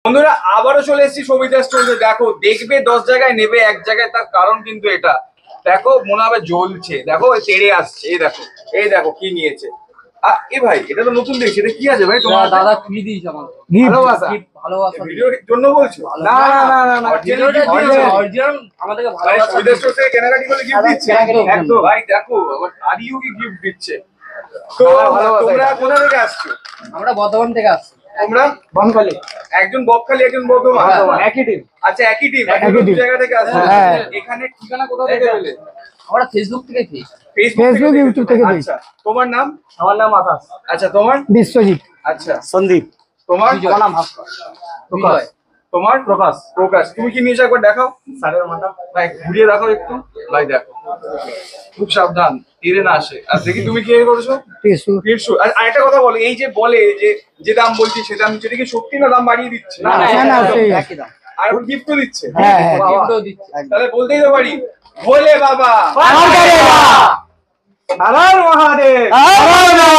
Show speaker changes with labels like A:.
A: বন্ধুরা আবারও চলে এসেছি সবিতা স্টোরে। দেখো দেখবে 10 জায়গায় নেবে 1 জায়গায়, তার কারণ কিন্তু এটা দেখো মনে হবে জ্বলছে। দেখো তেড়ে আসছে, এই দেখো কি নিয়েছে। এ ভাই এটা তো নতুন দেখছি, এটা কি আছে ভাই তোমার?
B: দাদা কি দিয়েছে আমাকে?
A: ভালোবাসা।
B: ভালোবাসা
A: ভিডিওর জন্য বলছো?
B: না না না না না,
A: অরিজিনাল
B: আমাদেরকে
A: ভাই
B: ভালোবাসা
A: সবিতা স্টোর থেকে কেনাকাটি করলে গিফট দিচ্ছে। একদম ভাই দেখো আবার আরিও কি গিফট দিচ্ছে। তো তোমরা কোথা থেকে আসছো?
B: আমরা বর্ধমান থেকে আসছি।
A: তোমরা
B: বনখালি।
A: একজন বকখালি একজন বর্ধমান,
B: একই টিম।
A: আচ্ছা একই টিম,
C: একই
A: দু
C: team।
A: জায়গা থেকে আসছে।
C: হ্যাঁ।
A: এখানে ঠিকানা কোথা থেকে পেলে?
B: আমরা ফেসবুক থেকে পেয়েছি।
C: ফেসবুক, ইউটিউব থেকে পেয়েছি।
A: আচ্ছা তোমার নাম?
B: আমার নাম আকাশ।
A: আচ্ছা তোমার?
C: বিশ্বজিৎ।
A: আচ্ছা
C: সন্দীপ।
A: তোমার?
B: আমার নাম ভাস্কর। বিজয়।
A: তোমার? প্রকাশ। প্রকাশ, তুমি কি নিয়েছো একবার দেখাও।
B: স্যারের মাথা।
A: ভাই ঘুরিয়ে দেখাও একটু। ভাই দেখো খুব সাবধান, তীরে না আসে। আর দেখি তুমি কি করেছো?
C: ফেসবুক।
A: ফিরছু। আর আরেকটা কথা বলো, এই যে বলে যে দাম বলছি সে দাম, সেটা কি সত্যি না দাম বাড়িয়ে দিচ্ছে?
B: না না
C: না, সেই
B: একই দাম।
A: আর গিফটও দিচ্ছে।
C: হ্যাঁ, হ্যাঁ।
B: গিফটও দিচ্ছে।
A: তাহলে বলতেই তো পারি ভোলে বাবা
C: আমার গাড়ি এটা।
A: হর হর মহাদেব।
C: আমার গাড়ি।